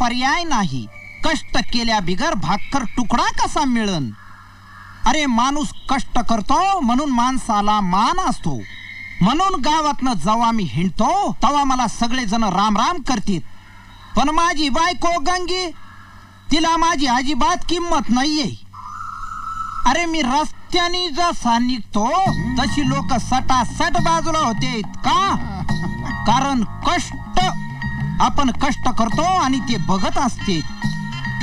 पर्याय नाही. कष्ट केल्या बिगर भाकर तुकडा कसा मिळन? अरे माणूस कष्ट करतो म्हणून माणसाला मान असतो. म्हणून गावातनं जेव्हा मी हिंडतो तेव्हा मला सगळेजण राम राम करतील. पण माझी बायको गंगी, तिला माझी अजिबात किंमत नाहीये. अरे मी रस्त्याने जसा निघतो तशी लोक सटासट बाजूला होते. का? कारण आपण कष्ट करतो आणि ते बघत असते.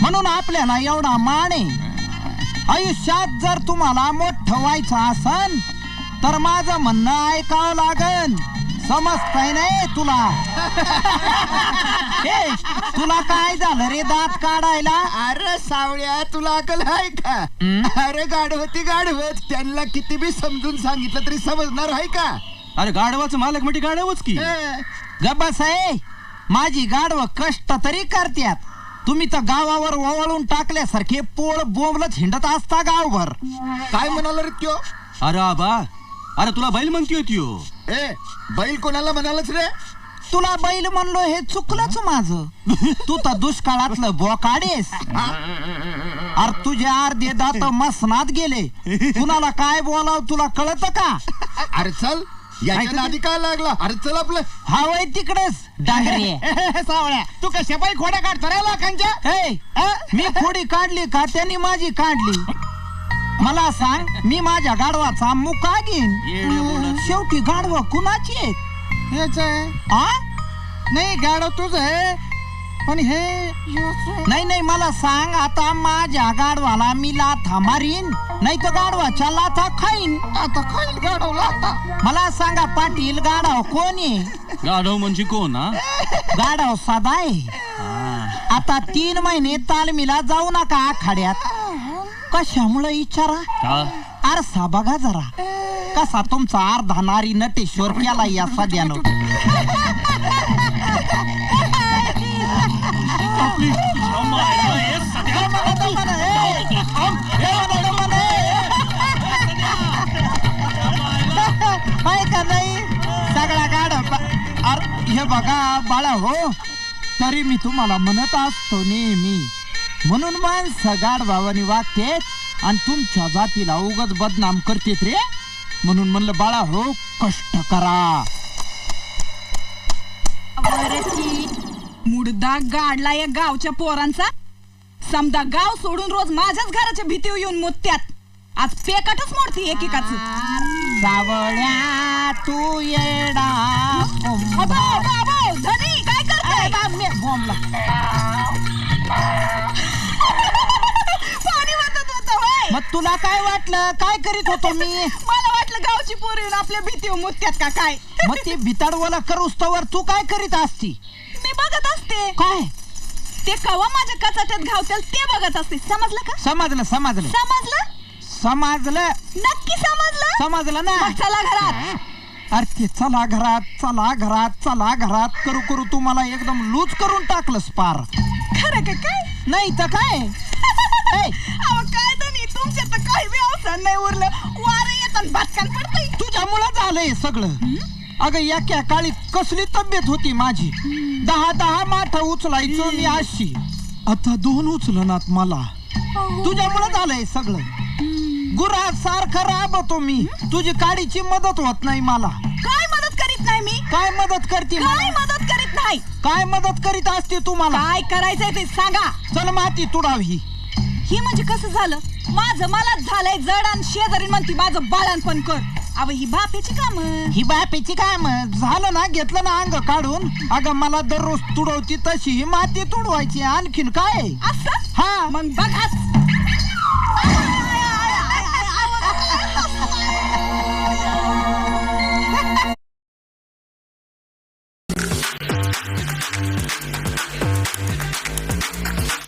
म्हणून आपल्याला एवढा मान आहे. आयुष्यात जर तुम्हाला मोठं व्हायचं असन तर माझं म्हणणं ऐकावं लागन. समजतंय नाही तुला? तुला काय झालं रे दात काढायला? अरे सावळ्या, तुला अकल आहे का? अरे गाढवती गाढवत, त्यांना किती बी समजून सांगितलं तरी समजणार आहे का? अरे गाढवाचं मालक म्हणजे गाढवच की. गब्बास आहे, माझी गाढव कष्ट तरी करत्यात. तुम्ही तर गावावर ओवाळून टाकल्यासारखे पोळ बोंबलच हिंडत असता गावभर. काय म्हणाला रे त्यो? अरे आबा, अरे तुला बैल म्हणतोय त्यो. बैल कोणाला म्हणालच रे? तुला बैल म्हणलो हे चुकलंच माझं. तू तर दुष्काळातलं बोकाडेस. अरे तुझे अर्धे दात मसनात गेले. कुणाला काय बोलाव तुला कळत का? अरे चल, याच्या नादी काय लागला? अरे चल आपलं हवय तिकडेच डांगरे. सावळ्या, तू कशा बाई खोड्या काढतो रे लोकांच्या? मी खोडी काढली का? त्यांनी माझी काढली. मला सांग, मी माझ्या गाढवाचा मुका घेईन. शेवटी गाढव कुणाची आहे? नाही, गाढव तुझ आहे, पण हे नाही मला सांग, आता माझ्या गाढवाला मी लाथा मारीन नाही तर गाढवाच्या लाथा खाईन. आता खाईल गाढव लाथा. मला सांगा पाटील, गाढव कोण आहे? गाढव म्हणजे कोण? गाढव साधा आहे. आता 3 महिने तालमीला जाऊ नका आखाड्यात. कशामुळे विचारा? आरसा बघा जरा, कसा तुमचा अर्धा नारी नटेश्वर केला या सध्यानं. का नाही सगळा गाढव. हे बघा बाळा हो, तरी मी तुम्हाला म्हणत असतो नेहमी. म्हणून माणसं गाढवावानी वागतेत आणि तुमच्या जातीला उगाच बदनाम करतेत रे. म्हणून म्हणलं बाळा हो, कष्ट करा. मुडदा गाडला या गावच्या पोरांचा. समजा गाव सोडून रोज माझ्याच घराच्या भीतीवर येऊन मुत्यात. आज पेकाटच मोडती एकेकाच. सावळ्या तू येडा. धनी काय करताय? मग तुला काय वाटलं? काय करीत होतो मी? मला वाटलं गावची पोरी येऊन आपल्या भीतीवर मुत्यात का काय. मग ते भिताडवाला करूस्तवर तू काय करीत असती? मी बघत असते. काय? ते कवा माझ्या कचाट्यात घावतील ते बघत असते. समजलं का? समजलं समजलं समजलं. नक्की समजलं ना. चला घरात. अरे ते चला घरात चला घरात चला घरात करू करू तू मला एकदम लूज करून टाकलंस पार. खरं का? काय नाही तर काय. काय धनी, तुमच्या तर काही बी अवसर नाही उरलं. वारं येतात बातकान पडतंय. तुझ्यामुळे झालंय सगळं. अगं एका काळी कसली तब्येत होती माझी. 10 माठ उचलायचो मी अशी. आता 2 उचलनात मला. तुझ्यामुळे झालंय सगळं. गुरा सारखं राबतो मी. तुझी काडीची मदत होत नाही मला. काय मदत करीत नाही मी? काय मदत करते? काय मदत करीत नाही? काय मदत करीत असते तुम्हाला? काय करायचंय ते सांगा. चल माती तुडावी. ही म्हणजे कसं झालं? माझं मलाच झालंय जड आणि शेजारी म्हणती माझं बाळणपण कर. अव ही बापेची काम. ही बापेची काम झालं ना, घेतलं ना अंग काढून. अगं मला दररोज तुडवती तशी ही माती तुडवायची. आणखीन काय असं? हा मग बघाच.